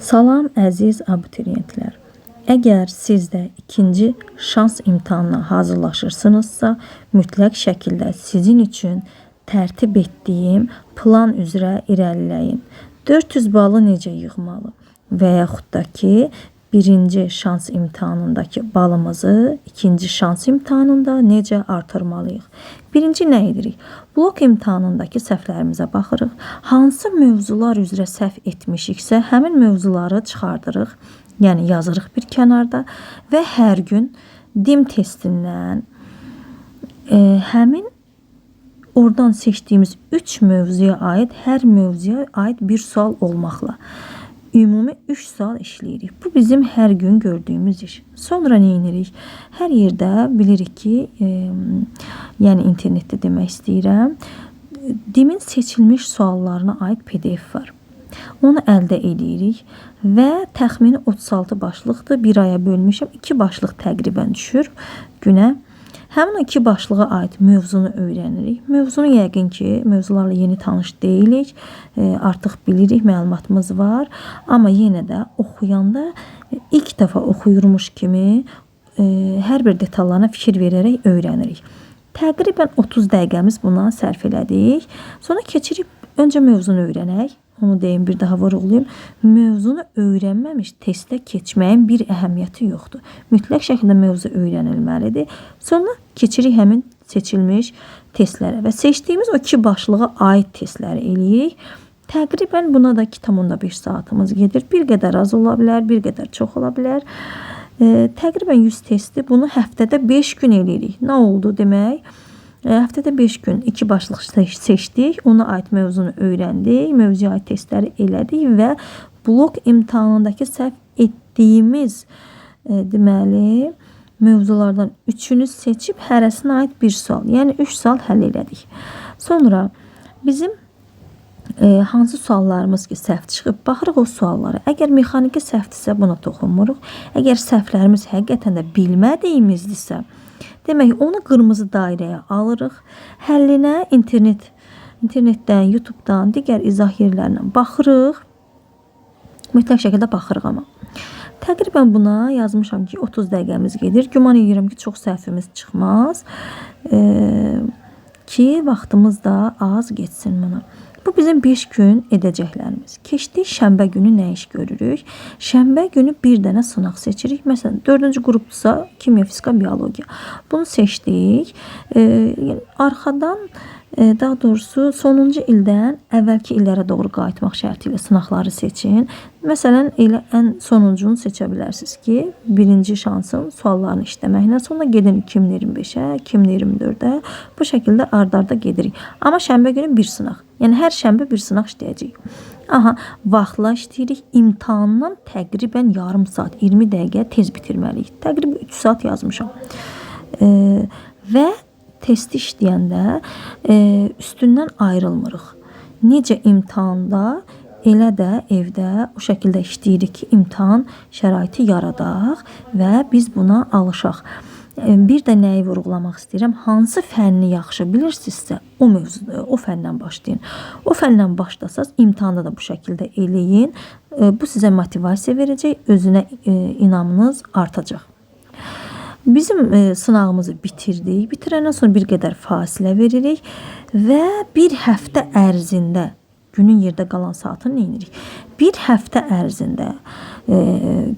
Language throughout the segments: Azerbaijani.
Salam əziz abituriyentlər. Əgər siz də ikinci şans imtahanına hazırlaşırsınızsa, mütləq şəkildə sizin üçün tərtib etdiyim plan üzrə irəliləyin. 400 balı necə yığmalı və yaxud da ki, birinci şans imtahanındakı balımızı ikinci şans imtahanında necə artırmalıyıq? Birinci nə edirik? Blok imtahanındakı səhvlərimizə baxırıq. Hansı mövzular üzrə səhv etmişiksə, həmin mövzuları çıxardırıq, yəni yazırıq bir kənarda və hər gün DİM testindən həmin oradan seçdiyimiz 3 mövzuya aid, hər mövzuya aid bir sual olmaqla ümumi 3 sual işləyirik. Bu bizim hər gün gördüyümüz iş. Sonra nə edirik? Hər yerdə bilirik ki, yəni internetdə demək istəyirəm, DİM-in seçilmiş suallarına aid PDF var. Onu əldə edirik və təxmini 36 başlıqdır. Bir aya bölmüşəm. 2 başlıq təqribən düşür günə. Həmin 2 başlığa aid mövzunu öyrənirik. Mövzunu yəqin ki, mövzularla yeni tanış deyilik. Artıq bilirik, məlumatımız var. Amma yenə də oxuyanda ilk dəfə oxuyurmuş kimi hər bir detallarına fikir verərək öyrənirik. Təqribən 30 dəqiqəmiz buna sərf elədik. Sonra keçirib öncə mövzunu öyrənək. Onu deyim, bir daha vurğulayım. Mövzunu öyrənməmiş testə keçməyin bir əhəmiyyəti yoxdur. Mütləq şəkildə mövzu öyrənilməlidir. Sonra keçirik həmin seçilmiş testlərə və seçdiyimiz o 2 başlığa aid testləri eləyirik. Təqribən buna da 2,5 saatımız gedir. Bir qədər az ola bilər, bir qədər çox ola bilər. Təqribən 100 testi bunu həftədə 5 gün eləyirik. Nə oldu demək? Həftədə 5 gün 2 başlıq seçdik, ona aid mövzunu öyrəndik, mövzuya aid testləri elədik və blok imtahanındakı səhv etdiyimiz deməli mövzulardan 3-ünü seçib hərəsinə aid bir sual, yəni 3 sual həll elədik. Sonra bizim hansı suallarımız ki səhv çıxıb, baxırıq o suallara. Əgər mexaniki səhvdirsə buna toxunmuruq. Əgər səhvlərimiz həqiqətən də bilmədiyimizdirsə, demək, onu qırmızı dairəyə alırıq. Həllinə internetdən, YouTubedan, digər izah yerlərindən baxırıq. Mütləq şəkildə baxırıq amma. Təqribən buna yazmışam ki, 30 dəqiqəmiz gedir. Güman edirəm ki, çox səhvimiz çıxmaz. Ki, vaxtımız da az geçsin buna. Bu bizim 5 gün edəcəklərimiz. Keçdik şənbə günü nə iş görürük? Şənbə günü bir dənə sınaq seçirik. Məsələn, 4-cü qrupdursa kimya, fizika, biologiya. Bunu seçdik. Arxadan, daha doğrusu sonuncu ildən əvvəlki illərə doğru qayıtmaq şərti ilə sınaqları seçin. Məsələn, elə ən sonuncunu seçə bilərsiniz ki, birinci şansın suallarını işləməklə sonra gedin 2025-ə, 2024-ə. Bu şəkildə ard-arda gedirik. Amma şənbə günü bir sınaq. Yəni, hər şənbə bir sınaq işləyəcəyik. Aha, vaxtla işləyirik. İmtahandan təqribən yarım saat, 20 dəqiqə tez bitirməliyik. Təqribən 3 saat yazmışam. Və testi işləyəndə üstündən ayrılmırıq. Necə imtahanda, elə də evdə o şəkildə işləyirik ki, imtahan şəraiti yaradaq və biz buna alışaq. Bir də nəyi vurğulamaq istəyirəm? Hansı fənni yaxşı bilirsinizsə, o fəndən başlayın. O fəndən başlasaz, imtahanda da bu şəkildə eləyin. Bu sizə motivasiya verəcək, özünə inamınız artacaq. Bizim sınağımızı bitirdik. Bitirəndən sonra bir qədər fasilə veririk və bir həftə ərzində günün yerdə qalan saatını neyinirik? Bir həftə ərzində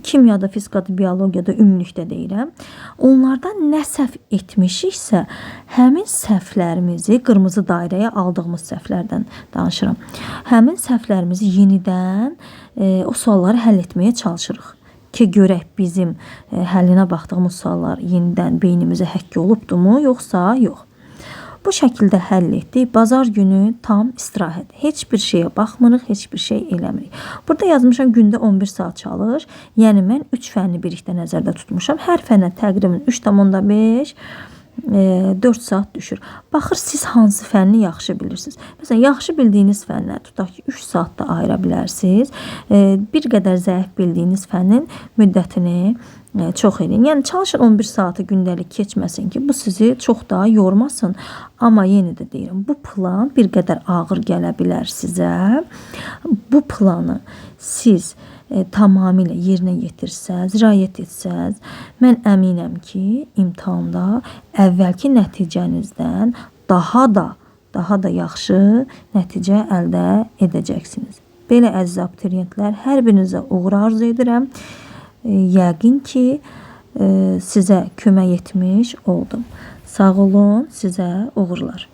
kimyada, fizikada, biologiyada, ümumilikdə deyirəm. Onlardan nə səhv etmişiksə, həmin səhvlərimizi qırmızı dairəyə aldığımız səhvlərdən danışıram. Həmin səhvlərimizi yenidən o sualları həll etməyə çalışırıq. Ki, görək bizim həllinə baxdığımız suallar yenidən beynimizə həkk olubdumu, yoxsa yox. Bu şəkildə həll etdik. Bazar günü tam istirahət. Heç bir şeyə baxmırıq, heç bir şey eləmirik. Burada yazmışam gündə 11 saat çalış. Yəni mən 3 fənni birlikdə nəzərdə tutmuşam. Hər fəndən təqribən 3,5 4 saat düşür. Baxır siz hansı fənni yaxşı bilirsiniz. Məsələn, yaxşı bildiyiniz fənlər tutaq ki, 3 saatda ayıra bilərsiniz. Bir qədər zəif bildiyiniz fənnin müddətini çox eləyin. Yəni çalışın 11 saatı gündəlik keçməsin ki, bu sizi çox daha yormasın. Amma yenə də deyirəm, bu plan bir qədər ağır gələ bilər sizə. Bu planı siz tamamilə yerinə yetirsəz, riayət etsəz, mən əminəm ki, imtahanda əvvəlki nəticənizdən daha da yaxşı nəticə əldə edəcəksiniz. Belə əziz abituriyentlər, hər birinizə uğur arzu edirəm. Yəqin ki, sizə kömək etmiş oldum. Sağ olun, sizə uğurlar.